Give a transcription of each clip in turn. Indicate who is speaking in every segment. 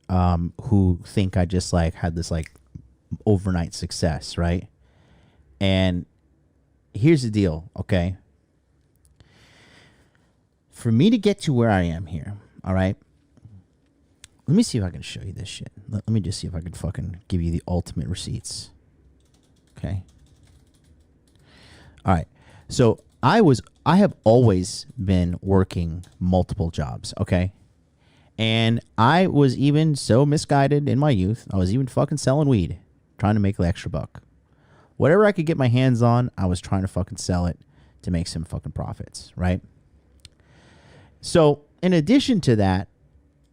Speaker 1: who think I just like had this like overnight success, right? And here's the deal, okay? For me to get to where I am here, all right? Let me see if I can show you this shit. Let me just see if I can fucking give you the ultimate receipts. Okay. All right. So I have always been working multiple jobs, okay? And I was even so misguided in my youth. I was even fucking selling weed, trying to make the extra buck. Whatever I could get my hands on, I was trying to fucking sell it to make some fucking profits, right? So in addition to that,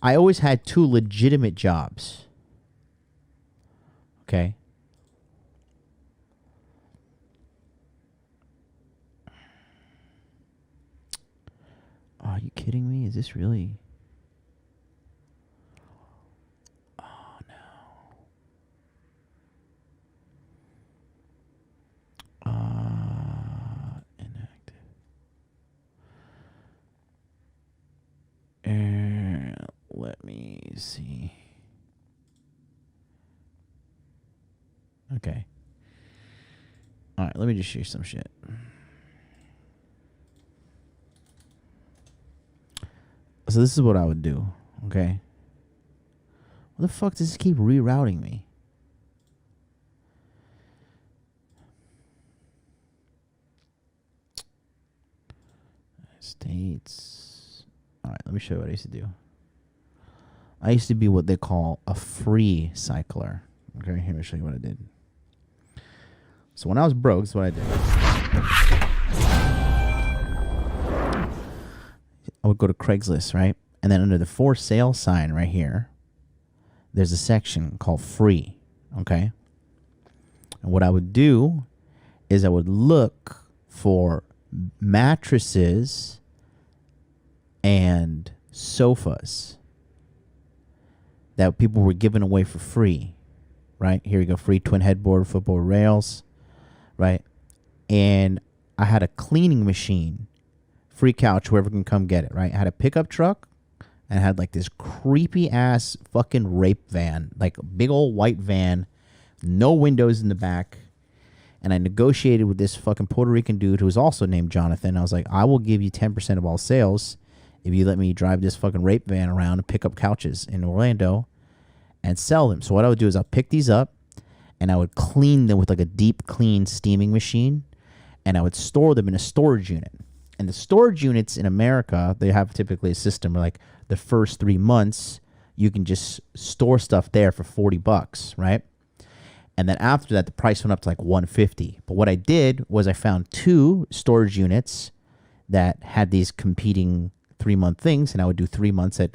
Speaker 1: I always had 2 legitimate jobs. Okay. Oh, are you kidding me? Is this really? Oh, no. Inactive. Let me see. Okay. All right, let me just show you some shit. So this is what I would do, okay? What the fuck does this keep rerouting me? States. All right, let me show you what I used to do. I used to be what they call a free cycler. Okay, here, let me show you what I did. So when I was broke, this is what I did. I would go to Craigslist, right? And then under the for sale sign right here, there's a section called free, okay? And what I would do is I would look for mattresses and sofas that people were giving away for free, right? Here you go, free twin headboard, football rails, right? And I had a cleaning machine, free couch, whoever can come get it, right? I had a pickup truck and I had like this creepy ass fucking rape van, like a big old white van, no windows in the back. And I negotiated with this fucking Puerto Rican dude who was also named Jonathan. I was like, I will give you 10% of all sales if you let me drive this fucking rape van around and pick up couches in Orlando and sell them. So what I would do is I'll pick these up and I would clean them with like a deep clean steaming machine, and I would store them in a storage unit. And the storage units in America, they have typically a system where like the first 3 months you can just store stuff there for $40, right? And then after that, the price went up to like $150. But what I did was I found 2 storage units that had these competing 3-month things, and I would do 3 months at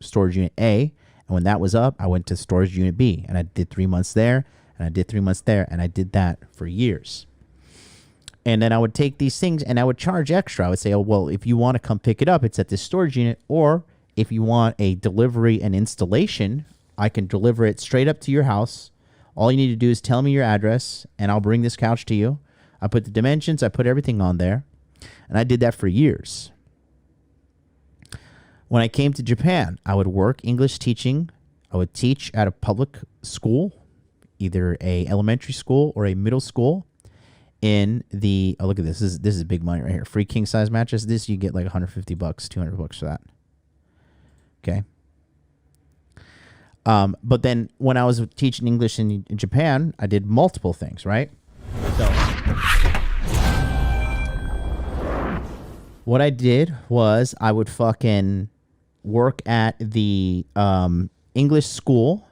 Speaker 1: storage unit A. And when that was up, I went to storage unit B, and I did 3 months there, and I did 3 months there, and I did that for years. And then I would take these things and I would charge extra. I would say, oh, well, if you want to come pick it up, it's at this storage unit. Or if you want a delivery and installation, I can deliver it straight up to your house. All you need to do is tell me your address and I'll bring this couch to you. I put the dimensions, I put everything on there. And I did that for years. When I came to Japan, I would work English teaching. I would teach at a public school, either a elementary school or a middle school. In the, oh, look at this. This is big money right here. Free king size mattress. This you get like $150, $200 for that. Okay. But then when I was teaching English in Japan, I did multiple things, right? So what I did was I would fucking work at the English school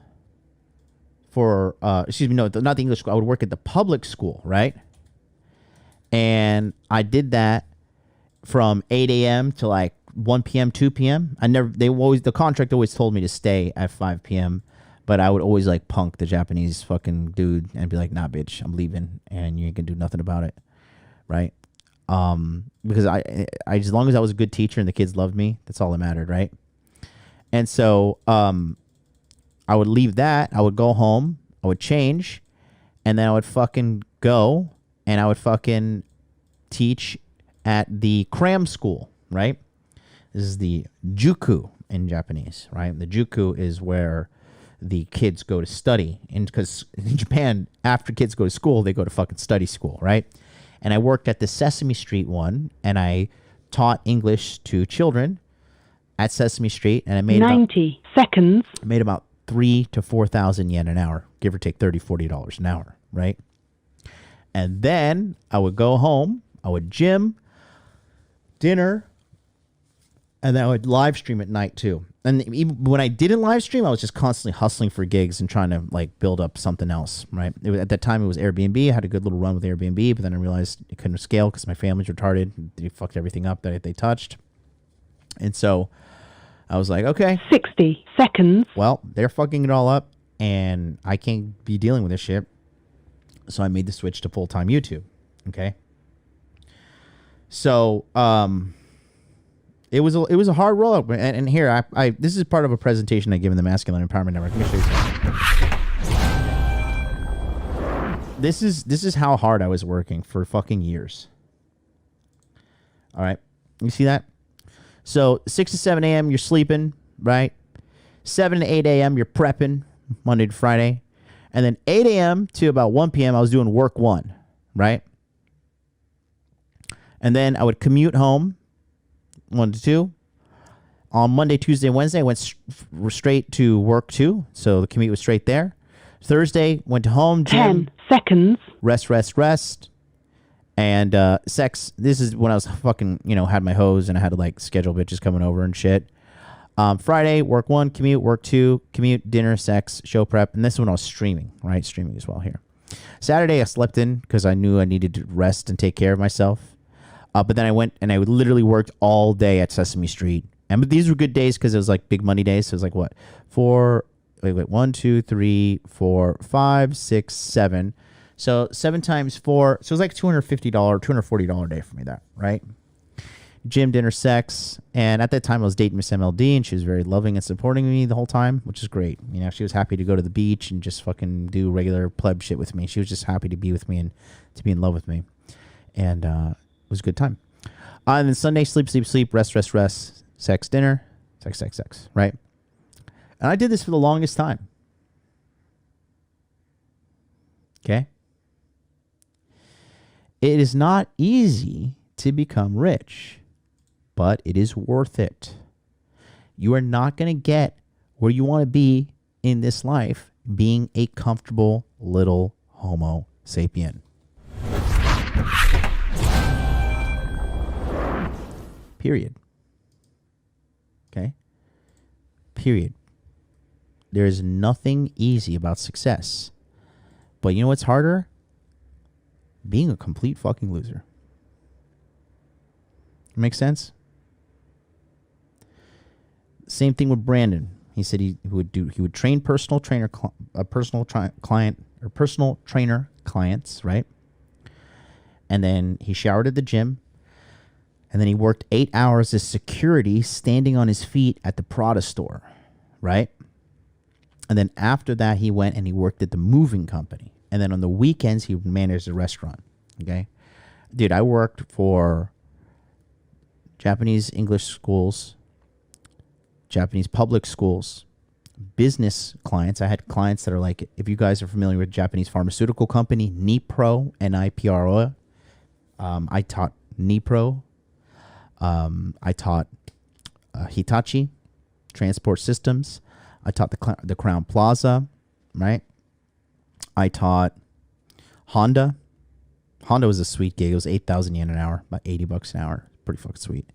Speaker 1: for, excuse me, no, not the English school. I would work at the public school, right? And I did that from 8 a.m. to like 1 p.m., 2 p.m. The contract always told me to stay at 5 p.m., but I would always like punk the Japanese fucking dude and be like, nah, bitch, I'm leaving and you ain't gonna do nothing about it. Right? Because I as long as I was a good teacher and the kids loved me, that's all that mattered, right? And so I would leave that, I would go home, I would change, and then I would fucking go and I would fucking teach at the cram school, right? This is the Juku. in Japanese, right? The juku is where the kids go to study. And because in Japan, after kids go to school, they go to fucking study school, right? And I worked at the Sesame Street one, and I taught English to children at Sesame Street, and I made
Speaker 2: 90 seconds.
Speaker 1: I made about 3,000 to 4,000 yen an hour, give or take $30-$40 an hour, right? And then I would go home, I would gym, dinner, and then I would live stream at night too. And even when I didn't live stream, I was just constantly hustling for gigs and trying to like build up something else, right? At that time, it was Airbnb. I had a good little run with Airbnb, but then I realized it couldn't scale because my family's retarded. They fucked everything up that they touched. And so I was like, okay.
Speaker 2: 60 seconds.
Speaker 1: Well, they're fucking it all up, and I can't be dealing with this shit. So I made the switch to full-time YouTube, okay? So, it was a hard rollout, and here I this is part of a presentation I give in the Masculine Empowerment Network. Let me show you something. This is how hard I was working for fucking years. All right, you see that? So 6 to 7 a.m. you're sleeping, right? 7 to 8 a.m. you're prepping Monday to Friday, and then 8 a.m. to about 1 p.m. I was doing work 1, right? And then I would commute home 1 to 2. On Monday, Tuesday, Wednesday, I went straight to work 2. So the commute was straight there. Thursday, went to home, gym.
Speaker 2: 10 seconds.
Speaker 1: Rest. And sex. This is when I was fucking, had my hose and I had to like schedule bitches coming over and shit. Friday, work 1, commute, work 2, commute, dinner, sex, show prep. And this is when I was streaming, right? Streaming as well here. Saturday, I slept in because I knew I needed to rest and take care of myself. But then I went and I literally worked all day at Sesame Street. But these were good days because it was like big money days. So it was like what? 1, 2, 3, 4, 5, 6, 7. So 7 times 4. So it was like $250, $240 day for me there, right? Gym, dinner, sex. And at that time I was dating Miss MLD, and she was very loving and supporting me the whole time, which is great. She was happy to go to the beach and just fucking do regular pleb shit with me. She was just happy to be with me and to be in love with me. And it was a good time. And then Sunday, sleep, rest, sex, dinner, sex, right? And I did this for the longest time. Okay? It is not easy to become rich, but it is worth it. You are not going to get where you want to be in this life being a comfortable little Homo sapien. Period. Okay? Period. There is nothing easy about success. But you know what's harder? Being a complete fucking loser. Make sense? Same thing with Brandon. He said he would train personal trainer clients, right? And then he showered at the gym. And then he worked 8 hours as security standing on his feet at the Prada store, right? And then after that, he went and he worked at the moving company. And then on the weekends, he managed a restaurant, okay? Dude, I worked for Japanese English schools, Japanese public schools, business clients. I had clients that are like, if you guys are familiar with Japanese pharmaceutical company, Nipro, Nipro. I taught Nipro. I taught Hitachi Transport Systems. I taught the Crown Plaza, right? I taught Honda. Honda was a sweet gig. It was 8,000 yen an hour, about $80 an hour. Pretty fucking sweet.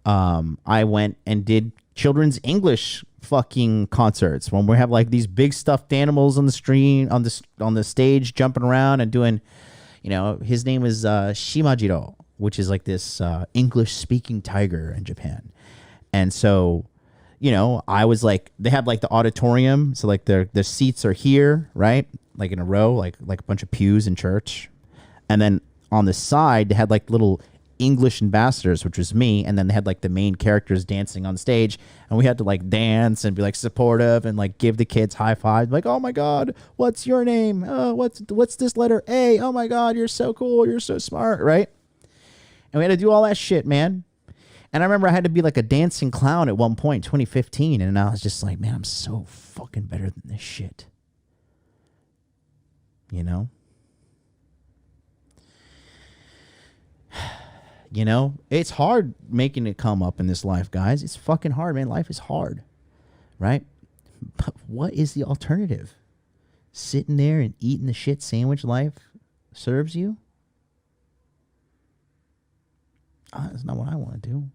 Speaker 1: I went and did children's English fucking concerts when we have like these big stuffed animals on the screen, on the stage, jumping around and doing, his name is Shimajiro, which is like this English speaking tiger in Japan. And so, I was like, they have like the auditorium. So like their seats are here, right? Like in a row, like a bunch of pews in church. And then on the side, they had like little English ambassadors, which was me. And then they had like the main characters dancing on stage. And we had to like dance and be like supportive and like give the kids high fives. Like, oh my God, what's your name? Oh, what's this letter A? Oh my God, you're so cool. You're so smart, right? And we had to do all that shit, man. And I remember I had to be like a dancing clown at one point, 2015, and I was just like, man, I'm so fucking better than this shit. You know? You know, it's hard making it come up in this life, guys. It's fucking hard, man. Life is hard, right? But what is the alternative? Sitting there and eating the shit sandwich life serves you? That's not what I want to do.